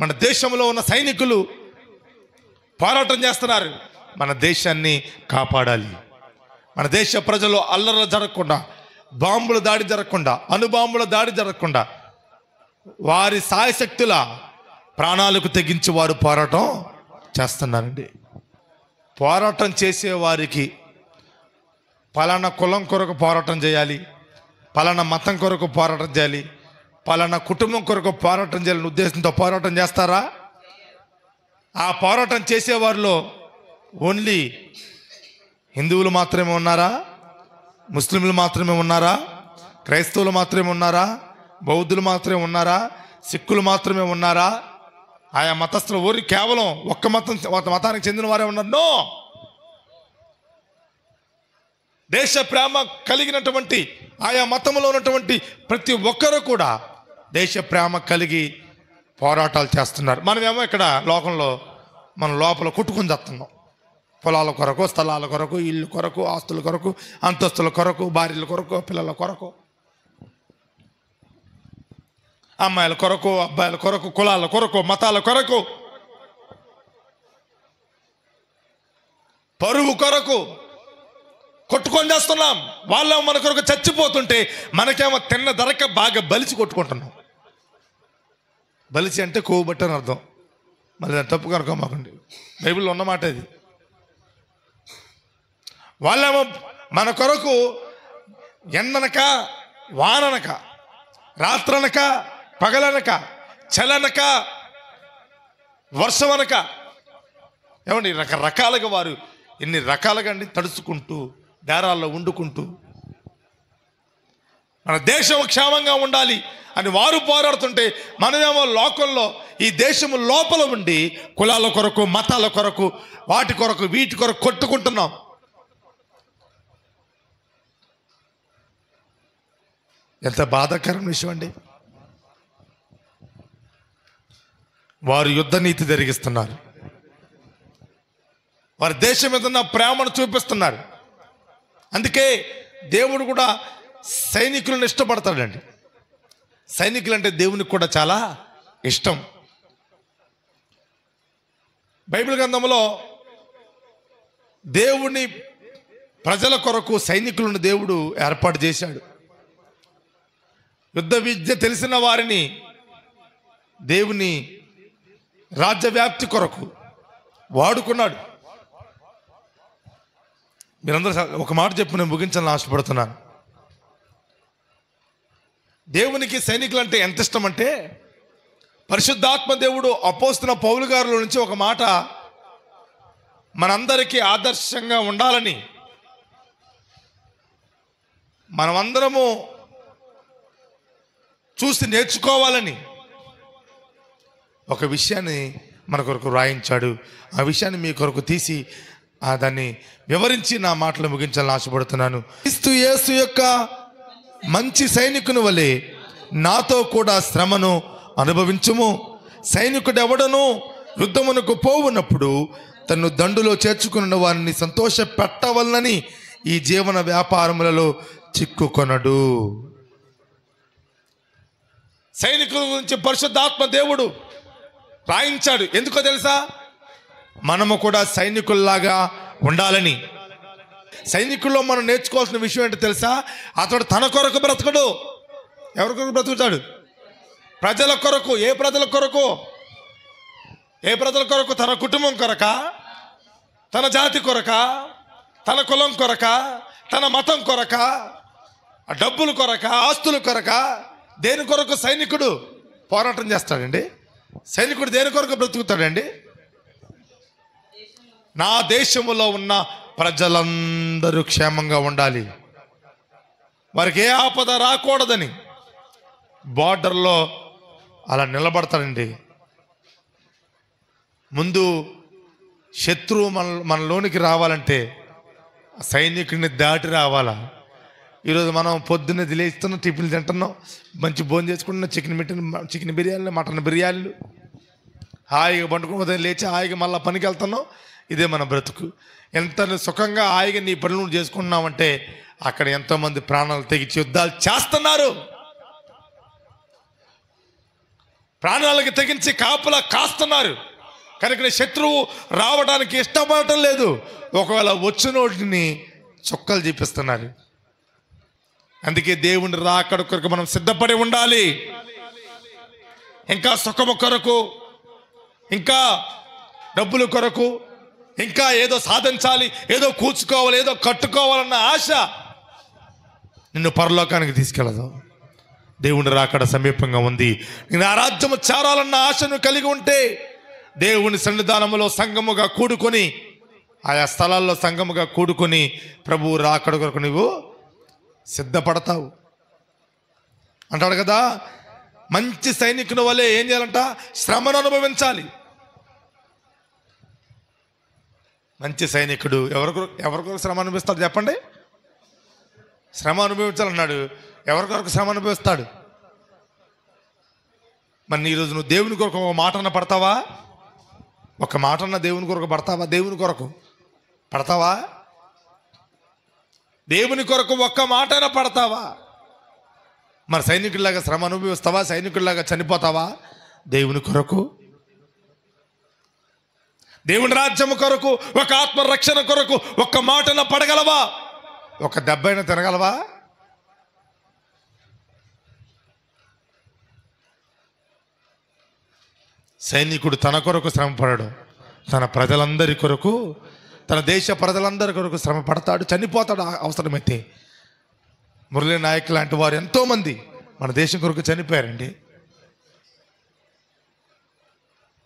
మన దేశంలో ఉన్న సైనికులు పోరాటం చేస్తున్నారు. మన దేశాన్ని కాపాడాలి. మన దేశ ప్రజలు అల్లర్లు జరగకుండా, బాంబుల దాడి జరగకుండా, అణుబాంబుల దాడి జరగకుండా వారి సాయశక్తుల ప్రాణాలకు తెగించి వారు పోరాటం చేస్తున్నారండి. పోరాటం చేసేవారికి పలానా కులం కొరకు పోరాటం చేయాలి, పలానా మతం కొరకు పోరాటం చేయాలి, పలానా కుటుంబం కొరకు పోరాటం చేయాలని ఉద్దేశంతో పోరాటం చేస్తారా? ఆ పోరాటం చేసేవారిలో ఓన్లీ హిందువులు మాత్రమే ఉన్నారా? ముస్లింలు మాత్రమే ఉన్నారా? క్రైస్తవులు మాత్రమే ఉన్నారా? బౌద్ధులు మాత్రమే ఉన్నారా? సిక్కులు మాత్రమే ఉన్నారా? ఆయా మతస్థులు ఊరి కేవలం ఒక్క మతానికి చెందిన వారే ఉన్నారు? నో. దేశ ప్రేమ కలిగినటువంటి ఆయా మతంలో ఉన్నటువంటి ప్రతి ఒక్కరూ కూడా దేశ ప్రేమ కలిగి పోరాటాలు చేస్తున్నారు. మనమేమో ఇక్కడ లోకంలో మన లోపల కొట్టుకుని చేస్తున్నాం. పొలాల కొరకు, స్థలాల కొరకు, ఇల్లు కొరకు, ఆస్తుల కొరకు, అంతస్తుల కొరకు, భార్యల కొరకు, పిల్లల కొరకు, అమ్మాయిల కొరకు, అబ్బాయిల కొరకు, కులాల కొరకు, మతాల కొరకు, పరువు కొరకు కొట్టుకొని చేస్తున్నాం. వాళ్ళ మన కొరకు చచ్చిపోతుంటే మనకేమో తిన్న ధరక బాగా బలిచి కొట్టుకుంటున్నాం. బలిచి అంటే కొవ్వుబట్టి అని అర్థం. మళ్ళీ దాన్ని తప్పు కనుకోమాకండి, బైబిల్లో ఉన్నమాట ఇది. వాళ్ళేమో మన కొరకు ఎండనక, వాననక, రాత్రనక, పగలనక, చలనక, వర్షమనక, ఏమండి రకరకాలుగా వారు ఎన్ని రకాలుగా అండి తడుచుకుంటూ డేరాల్లో వండుకుంటూ మన దేశం క్షేమంగా ఉండాలి అని వారు పోరాడుతుంటే మనమేమో లోకంలో ఈ దేశము లోపల ఉండి కులాల కొరకు, మతాల కొరకు, వాటి కొరకు, వీటి కొరకు కొట్టుకుంటున్నాం. ఎంత బాధాకరమైన విషయం అండి. వారు యుద్ధ నీతి జరిగిస్తున్నారు. వారి దేశం మీద ఉన్న ప్రేమను చూపిస్తున్నారు. అందుకే దేవుడు కూడా సైనికులను ఇష్టపడతాడండి. సైనికులు అంటే దేవునికి కూడా చాలా ఇష్టం. బైబిల్ గ్రంథంలో దేవుని ప్రజల కొరకు సైనికులను దేవుడు ఏర్పాటు చేశాడు. యుద్ధ విద్య తెలిసిన వారిని దేవుని రాజ్యవ్యాప్తి కొరకు వాడుకున్నాడు. మీరందరూ ఒక మాట చెప్పి నేను ముగించాలని ఆశపడుతున్నాను. దేవునికి సైనికులు అంటే ఎంత ఇష్టం అంటే, పరిశుద్ధాత్మ దేవుడు అపోస్తున్న పౌలు గారిలో నుంచి ఒక మాట మనందరికీ ఆదర్శంగా ఉండాలని, మనమందరము చూసి నేర్చుకోవాలని ఒక విషయాన్ని మన కొరకు రాయించాడు. ఆ విషయాన్ని మీ కొరకు తీసి దాన్ని వివరించి నా మాటలు ముగించాలని ఆశపడుతున్నాను. క్రీస్తు యేసు యొక్క మంచి సైనికుని వలె నాతో కూడా శ్రమను అనుభవించుము. సైనికుడు ఎవడను యుద్ధమునకు పోవునప్పుడు తన్ను దండులో చేర్చుకున్న వారిని సంతోష పెట్టవలనని ఈ జీవన వ్యాపారములలో చిక్కుకొనడు. సైనికుల గురించి పరిశుద్ధాత్మ దేవుడు రాయించాడు. ఎందుకో తెలుసా? మనము కూడా సైనికుల్లాగా ఉండాలని. సైనికుల్లో మనం నేర్చుకోవాల్సిన విషయం ఏంటో తెలుసా? అతడు తన కొరకు బ్రతకడు. ఎవరి కొరకు బ్రతుకుతాడు? ప్రజల కొరకు. ఏ ప్రజల కొరకు? ఏ ప్రజల కొరకు? తన కుటుంబం కొరక, తన జాతి కొరక, తన కులం కొరక, తన మతం కొరక, డబ్బుల కొరక, ఆస్తుల కొరక? దేని కొరకు సైనికుడు పోరాటం చేస్తాడండి? సైనికుడు దేని కొరకు బ్రతుకుతాడండి? నా దేశంలో ఉన్న ప్రజలందరూ క్షేమంగా ఉండాలి, వారికి ఏ ఆపద రాకూడదని బార్డర్లో అలా నిలబడతాడండి. ముందు శత్రువు మనలోనికి రావాలంటే సైనికుడిని దాటి రావాలా. ఈరోజు మనం పొద్దున్నే లేస్తున్నాం, టిఫిన్లు తింటున్నాం, మంచి భోజనం చేసుకుంటున్నాం, చికెన్ బిర్యానీలు, మటన్ బిర్యానీలు, హాయిగా పండుకుని ఉదయం లేచి హాయిగా మళ్ళీ పనికి వెళ్తున్నాం. ఇదే మన బ్రతుకు. ఎంత సుఖంగా హాయిగా నీ పనులు చేసుకుంటున్నామంటే అక్కడ ఎంతోమంది ప్రాణాలు తెగించి యుద్ధాలు చేస్తున్నారు. ప్రాణాలకు తెగించి కాపలా కాస్తున్నారు. కనుక శత్రువు రావడానికి ఇష్టపడటం లేదు. ఒకవేళ వచ్చినోటిని చుక్కలు చూపిస్తున్నారు. అందుకే దేవుని రాకడ కొరకు మనం సిద్ధపడి ఉండాలి. ఇంకా సుఖము కొరకు, ఇంకా డబ్బుల కొరకు, ఇంకా ఏదో సాధించాలి, ఏదో కూర్చుకోవాలి, ఏదో కట్టుకోవాలన్న ఆశ నిన్ను పరలోకానికి తీసుకెళ్ళదు. దేవుని రాకడ సమీపంగా ఉంది. నేను ఆ రాజ్యము చేరాలన్న ఆశను కలిగి ఉంటే దేవుని సన్నిధానములో సంఘముగా కూడుకొని, ఆయా స్థలాల్లో సంఘముగా కూడుకొని ప్రభువు రాకడ కొరకు నువ్వు సిద్ధపడతావు అంటాడు కదా. మంచి సైనికుని వలె ఏం చేయాలంట? శ్రమను అనుభవించాలి. మంచి సైనికుడు ఎవరికొరకు శ్రమ అనుభవిస్తాడు చెప్పండి? శ్రమ అనుభవించాలన్నాడు. ఎవరికొరకు శ్రమ అనుభవిస్తాడు? మరి ఈరోజు నువ్వు దేవుని కొరకు ఒక మాటన్న పడతావా? ఒక మాటన్న దేవుని కొరకు పడతావా? దేవుని కొరకు పడతావా? దేవుని కొరకు ఒక్క మాటన పడతావా? మరి సైనికుడిలాగా శ్రమ అనుభవిస్తావా? సైనికుడిలాగా చనిపోతావా? దేవుని కొరకు, దేవుని రాజ్యం కొరకు, ఒక ఆత్మరక్షణ కొరకు ఒక్క మాటన పడగలవా? ఒక దెబ్బైనా తినగలవా? సైనికుడు తన కొరకు శ్రమ పడడు, తన ప్రజలందరి కొరకు, తన దేశ ప్రజలందరి కొరకు శ్రమ పడతాడు, చనిపోతాడు అవసరమైతే. మురళీ నాయక్ లాంటి వారు ఎంతోమంది మన దేశం కొరకు చనిపోయారండి.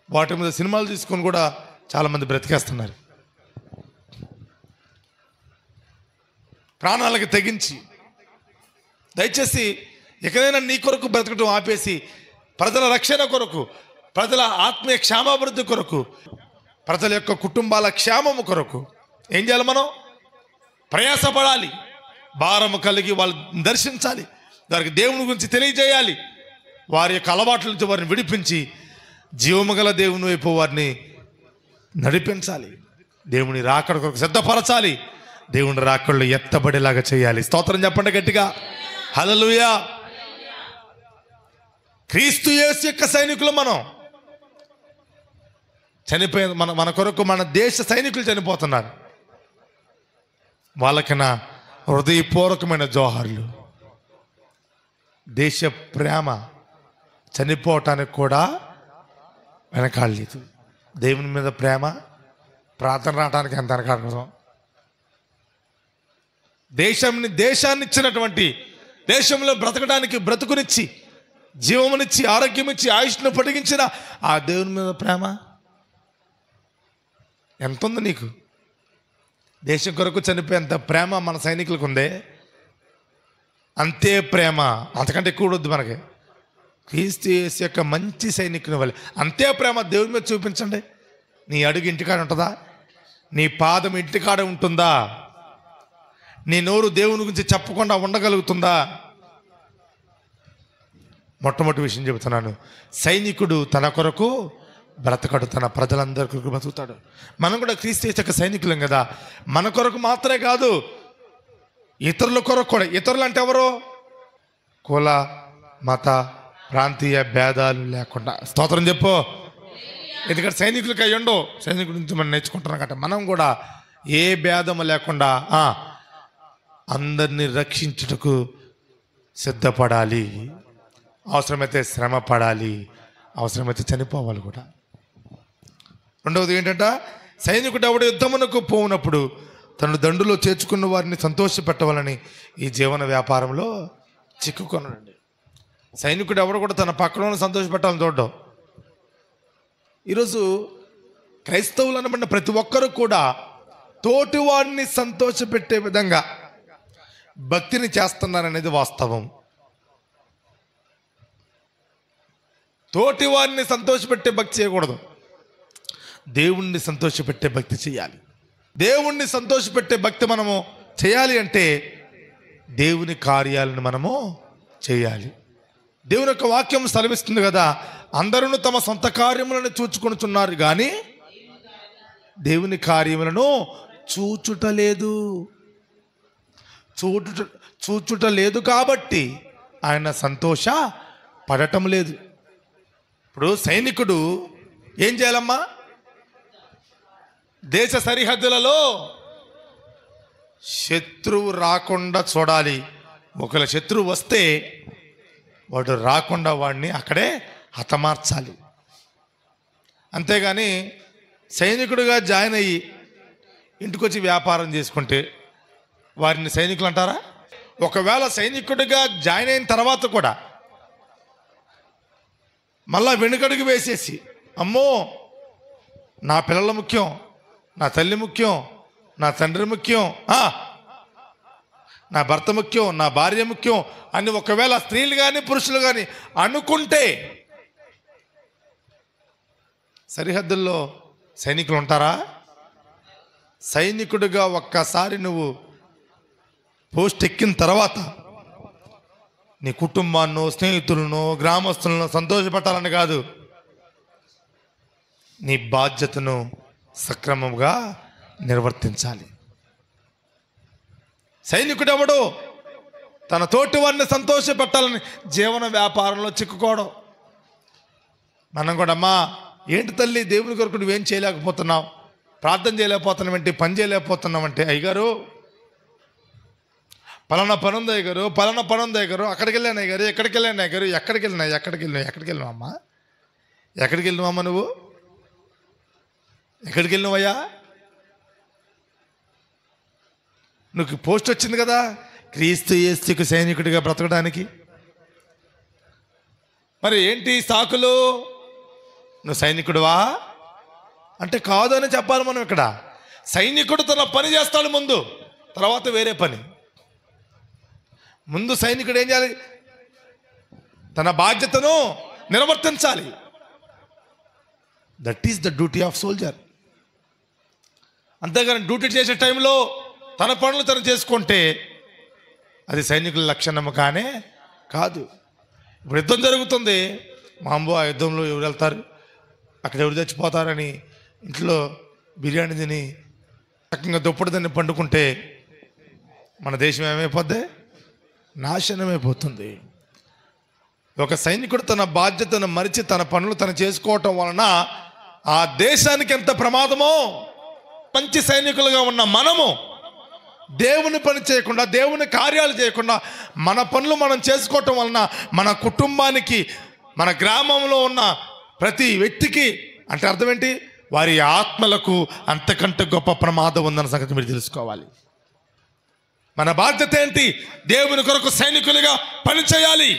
వాటి మీద సినిమాలు తీసుకొని కూడా చాలామంది బ్రతికేస్తున్నారు. ప్రాణాలకు తెగించి. దయచేసి ఎక్కడైనా నీ కొరకు బ్రతకటం ఆపేసి ప్రజల రక్షణ కొరకు, ప్రజల ఆత్మీయ క్షేమాభివృద్ధి కొరకు, ప్రజల యొక్క కుటుంబాల క్షేమము కొరకు ఏం చేయాలి? మనం ప్రయాసపడాలి. భారము కలిగి వాళ్ళని దర్శించాలి, వారికి దేవుని గురించి తెలియజేయాలి, వారి యొక్క అలవాట్ల నుంచి వారిని విడిపించి జీవము గల దేవుని వైపు వారిని నడిపించాలి. దేవుని రాకడ కొరకు సిద్ధపరచాలి. దేవుని రాకడలో ఎత్తబడేలాగా చేయాలి. స్తోత్రం చెప్పండి గట్టిగా, హల్లెలూయా. క్రీస్తు యేసు యొక్క సైనికులు మనం. చనిపోయే మన కొరకు మన దేశ సైనికులు చనిపోతున్నారు. వాళ్ళకి నా హృదయపూర్వకమైన జోహార్లు. దేశ ప్రేమ చనిపోవటానికి కూడా వెనకాడలేదు. దేవుని మీద ప్రేమ, ప్రార్థన రావడానికి ఎంత వెనకాడదు. దేశాన్ని ఇచ్చినటువంటి, దేశంలో బ్రతకడానికి బ్రతుకునిచ్చి, జీవమునిచ్చి, ఆరోగ్యం ఇచ్చి, ఆయుష్ను పొడిగించిన ఆ దేవుని మీద ప్రేమ ఎంత ఉంది నీకు? దేశం కొరకు చనిపోయేంత ప్రేమ మన సైనికులకు ఉందే. అంతే ప్రేమ, అంతకంటే ఎక్కువ వద్దు మనకి. క్రీస్తు యేసు యొక్క మంచి సైనికుని వల్ల అంతే ప్రేమ దేవుని మీద చూపించండి. నీ అడుగు ఇంటికాడ ఉంటుందా? నీ పాదం ఇంటికాడ ఉంటుందా? నీ నోరు దేవుని గురించి చెప్పకుండా ఉండగలుగుతుందా? మొట్టమొదటి విషయం చెబుతున్నాను. సైనికుడు తన కొరకు బ్రతకడు, తన ప్రజలందరి కొరకు బ్రతుకుతాడు. మనం కూడా క్రీస్తు యొక్క సైనికులం కదా. మన కొరకు మాత్రమే కాదు, ఇతరుల కొరకు కూడా. ఇతరులు అంటే ఎవరు? కుల, మత, ప్రాంతీయ భేదాలు లేకుండా. స్తోత్రం చెప్పు. ఎందుకంటే సైనికులకి అయ్యుండో, సైనికుల నుంచి మనం నేర్చుకుంటున్నాం కాబట్టి మనం కూడా ఏ భేదము లేకుండా అందరినీ రక్షించుటకు సిద్ధపడాలి. అవసరమైతే శ్రమ పడాలి, అవసరమైతే చనిపోవాలి కూడా. రెండవది ఏంటంట? సైనికుడు ఎవడు యుద్ధమునకు పోవునప్పుడు తను దండులో చేర్చుకున్న వారిని సంతోషపెట్టవాలని ఈ జీవన వ్యాపారంలో చిక్కుకొనండి. సైనికుడు ఎవడు కూడా తన పక్కన సంతోషపెట్టాలని చూడడం. ఈరోజు క్రైస్తవులు అనబడిన ప్రతి ఒక్కరూ కూడా తోటి వాడిని సంతోషపెట్టే విధంగా భక్తిని చేస్తున్నారనేది వాస్తవం. తోటి వారిని సంతోషపెట్టే భక్తి చేయకూడదు, దేవుణ్ణి సంతోషపెట్టే భక్తి చేయాలి. దేవుణ్ణి సంతోషపెట్టే భక్తి మనము చేయాలి అంటే దేవుని కార్యాలను మనము చేయాలి. దేవుని యొక్క వాక్యం సెలవిస్తుంది కదా, అందరూ తమ సొంత కార్యములను చూచుకొనుచున్నారు కానీ దేవుని కార్యములను చూచుటలేదు. చూచుటలేదు కాబట్టి ఆయన సంతోష పడటం లేదు. ఇప్పుడు సైనికుడు ఏం చేయాలమ్మా? దేశ సరిహద్దులలో శత్రువు రాకుండా చూడాలి. ఒకవేళ శత్రువు వస్తే వాడు రాకుండా వాడిని అక్కడే హతమార్చాలి. అంతేగాని సైనికుడిగా జాయిన్ అయ్యి ఇంటికి వచ్చి వ్యాపారం చేసుకుంటే వారిని సైనికులు అంటారా? ఒకవేళ సైనికుడిగా జాయిన్ అయిన తర్వాత కూడా మళ్ళా వెనుకడుగు వేసేసి, అమ్మో నా పిల్లల ముఖ్యం, నా తల్లి ముఖ్యం, నా తండ్రి ముఖ్యం, నా భర్త ముఖ్యం, నా భార్య ముఖ్యం అని ఒకవేళ స్త్రీలు కానీ పురుషులు కానీ అనుకుంటే సరిహద్దుల్లో సైనికులు ఉంటారా? సైనికుడిగా ఒక్కసారి నువ్వు పోస్ట్ ఎక్కిన తర్వాత నీ కుటుంబాన్నో, స్నేహితులను, గ్రామస్తులను సంతోషపెట్టాలని కాదు, నీ బాధ్యతను సక్రమంగా నిర్వర్తించాలి. సైనికుడు ఎవడు? తన తోటి వారిని సంతోషపెట్టాలని జీవన వ్యాపారంలో చిక్కుకోవడం. మనం కూడా, అమ్మా ఏంటి తల్లి దేవుని కొరకు నువ్వేం చేయలేకపోతున్నావు, ప్రార్థన చేయలేకపోతున్నావంటే, పని చేయలేకపోతున్నావంటే, అయ్యగారు పలానా పని ఉంది అయ్యగారు, పలానా పని ఉంది అయ్యగారు, అక్కడికి వెళ్ళాను అయ్యగారు, ఎక్కడికి వెళ్ళాను అయ్యగారు, ఎక్కడికి వెళ్ళినావు అమ్మా? ఎక్కడికి వెళ్ళినావమ్మా? నువ్వు ఎక్కడికి వెళ్ళినావయ్యా? నువ్వు పోస్ట్ వచ్చింది కదా క్రీస్తు యేసుకు సైనికుడిగా బ్రతకడానికి. మరి ఏంటి సాకులు? నువ్వు సైనికుడువా అంటే కాదు అని చెప్పాలి మనం. ఇక్కడ సైనికుడు తన పని చేస్తాడు ముందు, తర్వాత వేరే పని. ముందు సైనికుడు ఏం చేయాలి? తన బాధ్యతను నిర్వర్తించాలి. That is the duty of soldier. అంతేగాని డ్యూటీ చేసే టైంలో తన పనులు తను చేసుకుంటే అది సైనికుల లక్షణము కానే కాదు. ఇప్పుడు యుద్ధం జరుగుతుంది, మాంబో ఆ యుద్ధంలో ఎవరు వెళ్తారు, అక్కడ ఎవరు చచ్చిపోతారని ఇంట్లో బిర్యానీ తిని చక్కగా దుప్పటి తిని పండుకుంటే మన దేశం ఏమైపోద్ది? నాశనమైపోతుంది. ఒక సైనికుడు తన బాధ్యతను మరిచి తన పనులు తను చేసుకోవటం వలన ఆ దేశానికి ఎంత ప్రమాదమో. మంచి సైనికులుగా ఉన్న మనము దేవుని పని చేయకుండా, దేవుని కార్యాలు చేయకుండా మన పనులు మనం చేసుకోవటం వలన మన కుటుంబానికి, మన గ్రామంలో ఉన్న ప్రతి వ్యక్తికి, అంటే అర్థం ఏంటి, వారి ఆత్మలకు అంతకంటే గొప్ప ప్రమాదం ఉందన్న సంగతి మీరు తెలుసుకోవాలి. మన బాధ్యత ఏంటి? దేవుని కొరకు సైనికులుగా పని చేయాలి.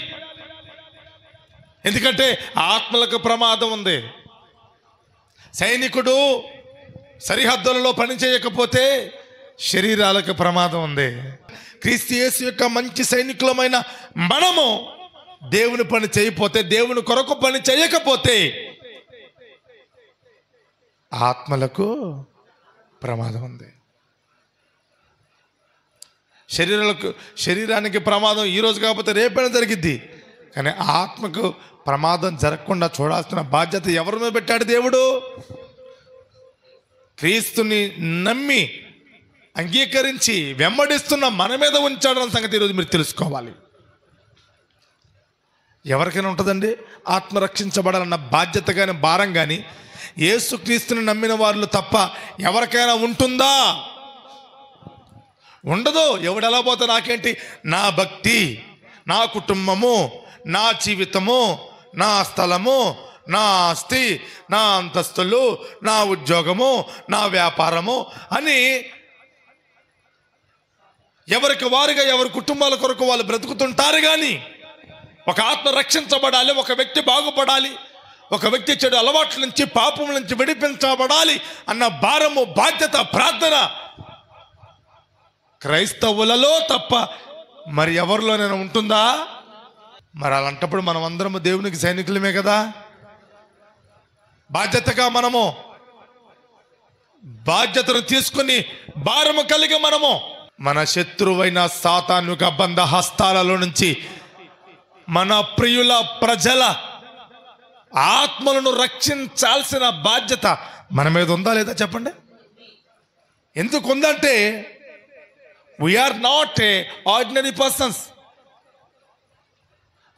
ఎందుకంటే ఆత్మలకు ప్రమాదం ఉంది. సైనికుడు సరిహద్దులలో పని చేయకపోతే శరీరాలకు ప్రమాదం ఉంది. క్రీస్తు యేసు యొక్క మంచి సైనికులమైన మనము దేవుని పని చేయకపోతే, దేవుని కొరకు పని చేయకపోతే ఆత్మలకు ప్రమాదం ఉంది. శరీరానికి ప్రమాదం ఈరోజు కాకపోతే రేపైనా జరిగిద్ది, కానీ ఆత్మకు ప్రమాదం జరగకుండా చూడాల్సిన బాధ్యత ఎవరి మీద పెట్టాడు దేవుడు? క్రీస్తుని నమ్మి అంగీకరించి వెంబడిస్తున్న మన మీద ఉంచాడు అన్న సంగతి ఈరోజు మీరు తెలుసుకోవాలి. ఎవరికైనా ఉంటుందండి ఆత్మ రక్షించబడాలన్న బాధ్యత కానీ భారం కానీ? యేసుక్రీస్తుని నమ్మిన వాళ్ళు తప్ప ఎవరికైనా ఉంటుందా? ఉండదు. ఎవడెలా పోతే నాకేంటి, నా భక్తి, నా కుటుంబము, నా జీవితము, నా స్థలము, నా ఆస్తి, నా అంతస్తులు, నా ఉద్యోగము, నా వ్యాపారము అని ఎవరికి వారుగా ఎవరి కుటుంబాల కొరకు వాళ్ళు బ్రతుకుతుంటారు. కానీ ఒక ఆత్మ రక్షించబడాలి, ఒక వ్యక్తి బాగుపడాలి, ఒక వ్యక్తి చెడు అలవాట్ల నుంచి, పాపం నుంచి విడిపించబడాలి అన్న భారము, బాధ్యత, ప్రార్థన క్రైస్తవులలో తప్ప మరి ఎవరిలోనైనా ఉంటుందా? మరి అలాంటప్పుడు మనం అందరము దేవునికి సైనికులమే కదా. బాధ్యతగా మనము బాధ్యతను తీసుకుని భారము కలిగి మనము మన శత్రువైన సాతాను బంధ హస్తాలలో నుంచి మన ప్రియుల ప్రజల ఆత్మలను రక్షించాల్సిన బాధ్యత మన మీద ఉందా లేదా చెప్పండి. ఎందుకు ఉందంటే we are not a ordinary persons.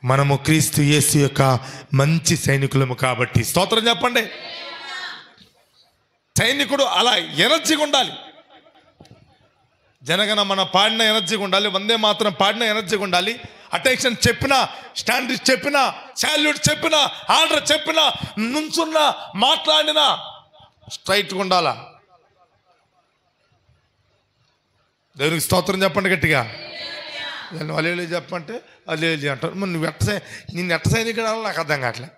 మనము క్రీస్తు యేసు యొక్క మంచి సైనికులము కాబట్టి స్తోత్రం చెప్పండి. సైనికుడు అలా ఎనర్జీగా ఉండాలి. జనగణ మన పాడిన ఎనర్జీగా ఉండాలి, వందే మాత్రం పాడిన ఎనర్జీగా ఉండాలి. అటెన్షన్ చెప్పినా, స్టాండ్ చెప్పినా, సాల్యూట్ చెప్పినా, ఆర్డర్ చెప్పినా, నుంచున్నా, మాట్లాడినా స్ట్రైట్గా ఉండాలా. దేవునికి స్తోత్రం చెప్పండి గట్టిగా. నేను అల్లేలు చెప్పంటే అల్లేలు అంటారు. మరి నువ్వు నిన్ను ఎట్ట సైనికుడు అనాలో నాకు అర్థం కావట్లే.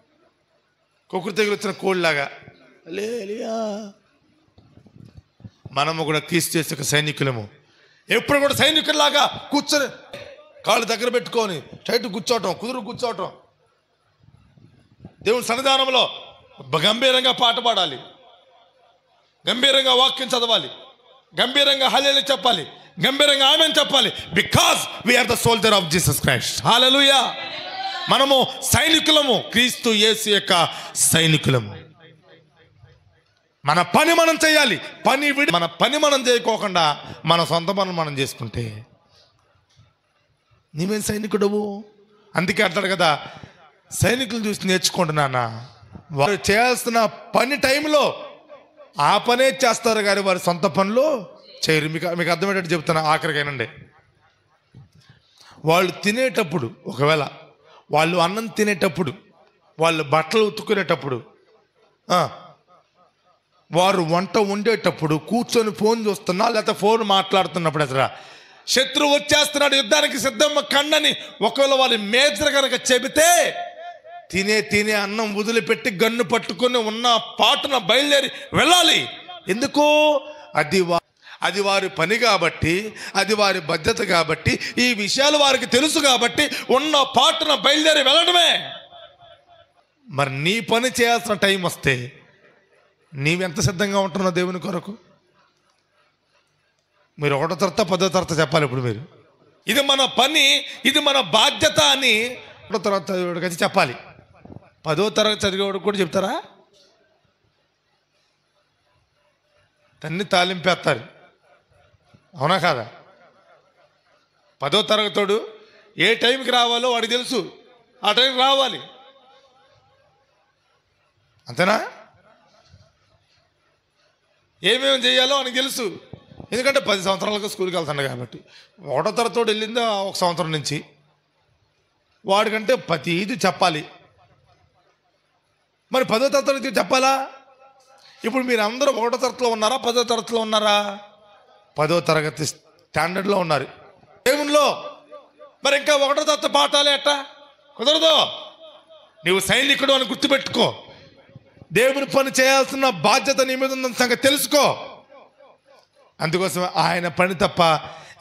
కుక్కురు తెగులు వచ్చిన కోళ్ళలాగా అల్లేలియా. మనము కూడా క్రీస్తు యేసు యొక్క సైనికులము. ఎప్పుడు కూడా సైనికుల్లాగా కూర్చొని కాళ్ళు దగ్గర పెట్టుకొని స్ట్రైట్ కూర్చోవటం, కుదురు కూర్చోవటం, దేవుని సన్నిధానంలో గంభీరంగా పాట పాడాలి, గంభీరంగా వాక్యం చదవాలి, గంభీరంగా హల్లెలూయా చెప్పాలి, గంభీరంగా ఆమేన్ చెప్పాలి. Because we are the soldier of Jesus Christ. Hallelujah. మనము సైనికులము, క్రీస్తు యేసు యొక్క సైనికులము. మన పని మనం చేయాలి. మన పని మనం చేయకోకుండా మన సొంత పనులు మనం చేసుకుంటే నీవేం సైనికుడవు. అందుకే అంటాడు కదా, సైనికులు చూసి నేర్చుకోండి నాన్న. వారు చేయాల్సిన పని టైంలో ఆ పనే చేస్తారు కానీ వారి సొంత పనులు చేయరు. మీకు అర్థమయ్యేటట్టు చెప్తున్నా, ఆఖరికైనండి. వాళ్ళు తినేటప్పుడు, ఒకవేళ వాళ్ళు అన్నం తినేటప్పుడు, వాళ్ళు బట్టలు ఉతుకునేటప్పుడు, వారు వంట వండేటప్పుడు, కూర్చొని ఫోన్ చూస్తున్నా లేకపోతే ఫోన్ మాట్లాడుతున్నప్పుడు, అసలు శత్రువు వచ్చేస్తున్నాడు యుద్ధానికి సిద్ధం కండని ఒకవేళ వాళ్ళు మేజర్ కనుక చెబితే తినే అన్నం వదిలిపెట్టి గన్ను పట్టుకొని ఉన్న పాటున బయలుదేరి వెళ్ళాలి. ఎందుకు? అది వారి పని కాబట్టి, అది వారి బాధ్యత కాబట్టి, ఈ విషయాలు వారికి తెలుసు కాబట్టి ఉన్న పాటున బయలుదేరి వెళ్ళడమే. మరి నీ పని చేయాల్సిన టైం వస్తే నీవెంత సిద్ధంగా ఉంటున్నావు దేవుని కొరకు? మీరు 1వ తరగతి 10వ తరగతి చెప్పాలి. ఇప్పుడు మీరు ఇది మన పని, ఇది మన బాధ్యత అని 1వ తరగతి చదివేవాడికి అయితే చెప్పాలి. 10వ తరగతి చదివేవాడికి కూడా చెప్తారా? తన్ని తాలింపేస్తారు, అవునా కాదా? 10వ తరగతోడు ఏ టైంకి రావాలో వాడికి తెలుసు, ఆ టైంకి రావాలి, అంతేనా? ఏమేమి చేయాలో వానికి తెలుసు. ఎందుకంటే 10 సంవత్సరాలుగా స్కూల్కి వెళ్తాడు కాబట్టి. 1వ తరగతోడు వెళ్ళిందా 1 సంవత్సరం నుంచి, వాడికంటే ప్రతిదీ చెప్పాలి. మరి 10వ తరగతి చెప్పాలా? ఇప్పుడు మీరు అందరూ 1వ తరగతిలో ఉన్నారా, 10వ తరగతిలో ఉన్నారా? 10వ తరగతి స్టాండర్డ్లో ఉన్నారు దేవునిలో. మరి ఇంకా 1వ తరగతి పాఠాలే ఎట్టా? కుదరదు. నీవు సైనికుడు అని గుర్తుపెట్టుకో. దేవుని పని చేయాల్సిన బాధ్యత నీ మీద ఉందని సంగతి తెలుసుకో. అందుకోసం ఆయన పని తప్ప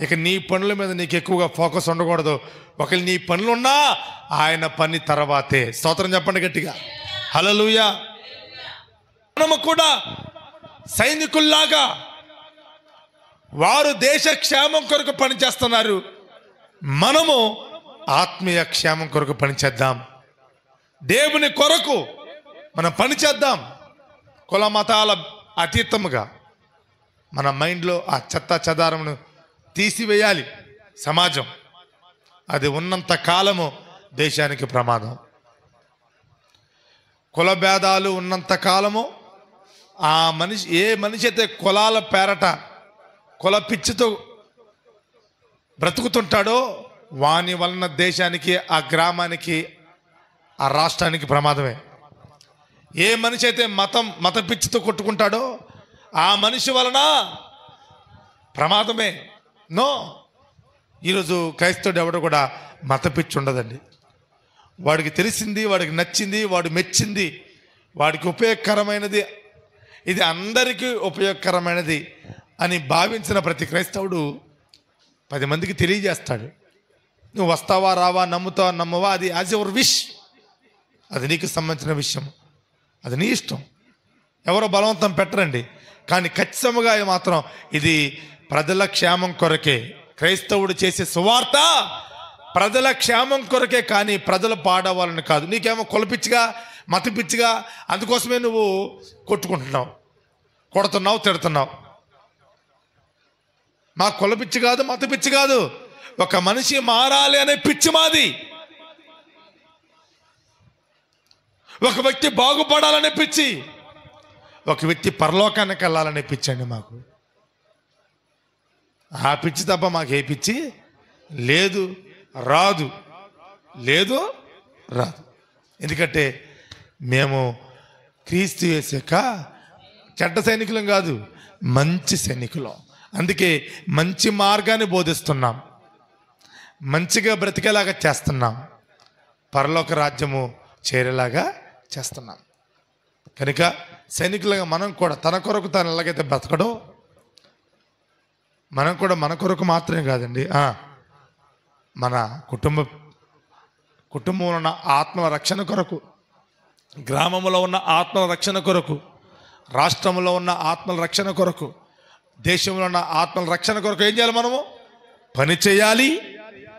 ఇక నీ పనుల మీద నీకు ఎక్కువగా ఫోకస్ ఉండకూడదు. ఒకవేళ నీ పనులున్నా ఆయన పని తర్వాతే. స్తోత్రం చెప్పండి గట్టిగా. హల్లెలూయా. మనము కూడా సైనికుల్లాగా వారు దేశ క్షేమం కొరకు పనిచేస్తున్నారు, మనము ఆత్మీయ క్షేమం కొరకు పనిచేద్దాం. దేవుని కొరకు మనం పని చేద్దాం. కుల మతాల అతీతముగా మన మైండ్లో ఆ చెత్త చెదారమును తీసివేయాలి. సమాజం అది ఉన్నంత కాలము దేశానికి ప్రమాదం. కుల భేదాలు ఉన్నంత కాలము ఏ మనిషి అయితే కులాల పేరట కుల పిచ్చితో బ్రతుకుతుంటాడో వాని వలన దేశానికి, ఆ గ్రామానికి, ఆ రాష్ట్రానికి ప్రమాదమే. ఏ మనిషి అయితే మత పిచ్చితో కొట్టుకుంటాడో ఆ మనిషి వలన ప్రమాదమే. నో, ఈరోజు క్రైస్తవుడు ఎవడు కూడా మత పిచ్చి ఉండదండి. వాడికి తెలిసింది, వాడికి నచ్చింది, వాడు మెచ్చింది, వాడికి ఉపయోగకరమైనది, ఇది అందరికీ ఉపయోగకరమైనది అని భావించిన ప్రతి క్రైస్తవుడు 10 మందికి తెలియజేస్తాడు. నువ్వు వస్తావా రావా, నమ్ముతావా నమ్మవా, అది యాజ్ యువర్ విష్, అది నీకు సంబంధించిన విషయం, అది నీ ఇష్టం. ఎవరో బలవంతం పెట్టరండి. కానీ ఖచ్చితంగా మాత్రం ఇది ప్రజల క్షేమం కొరకే. క్రైస్తవుడు చేసే సువార్త ప్రజల క్షేమం కొరకే, కానీ ప్రజలు పాడవాలని కాదు. నీకేమో కులపిచ్చిగా, మత పిచ్చిగా, అందుకోసమే నువ్వు కొట్టుకుంటున్నావు, కొడుతున్నావు, తిడుతున్నావు. మా కుల పిచ్చి కాదు, మత పిచ్చి కాదు, ఒక మనిషి మారాలి అనే పిచ్చి మాది. ఒక వ్యక్తి బాగుపడాలనే పిచ్చి, ఒక వ్యక్తి పరలోకానికి వెళ్ళాలనే పిచ్చి అండి మాకు. ఆ పిచ్చి తప్ప మాకు ఏ పిచ్చి లేదు, రాదు, లేదు, రాదు. ఎందుకంటే మేము క్రీస్తు యేసు యొక్క చెడ్డ సైనికులం కాదు, మంచి సైనికులం. అందుకే మంచి మార్గాన్ని బోధిస్తున్నాం, మంచిగా బ్రతికేలాగా చేస్తున్నాం, పరలోక రాజ్యము చేరేలాగా చేస్తున్నాం. కనుక సైనికులుగా మనం కూడా తన కొరకు తను ఎలాగైతే బ్రతకడో, మనం కూడా మన కొరకు మాత్రమే కాదండి, మన కుటుంబంలో ఉన్న ఆత్మల రక్షణ కొరకు, గ్రామంలో ఉన్న ఆత్మల రక్షణ కొరకు, రాష్ట్రంలో ఉన్న ఆత్మల రక్షణ కొరకు, దేశంలో ఉన్న ఆత్మల రక్షణ కొరకు ఏం చేయాలి? మనము పని చేయాలి,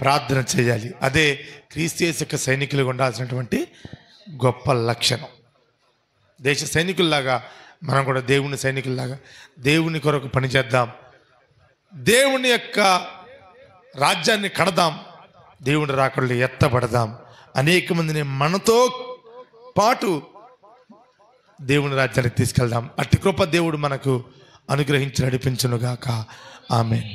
ప్రార్థన చేయాలి. అదే క్రీస్తు యేసు యొక్క సైనికులుగా ఉండాల్సినటువంటి గొప్ప లక్షణం. దేశ సైనికుల్లాగా మనం కూడా దేవుని సైనికుల్లాగా దేవుని కొరకు పనిచేద్దాం, దేవుని యొక్క రాజ్యాన్ని కడదాం, దేవుని రాకడలో ఎత్తబడదాం, అనేక మందిని మనతో పాటు దేవుని రాజ్యానికి తీసుకెళ్దాం. అట్టి కృప దేవుడు మనకు అనుగ్రహించి నడిపించునుగాక. ఆమేన్.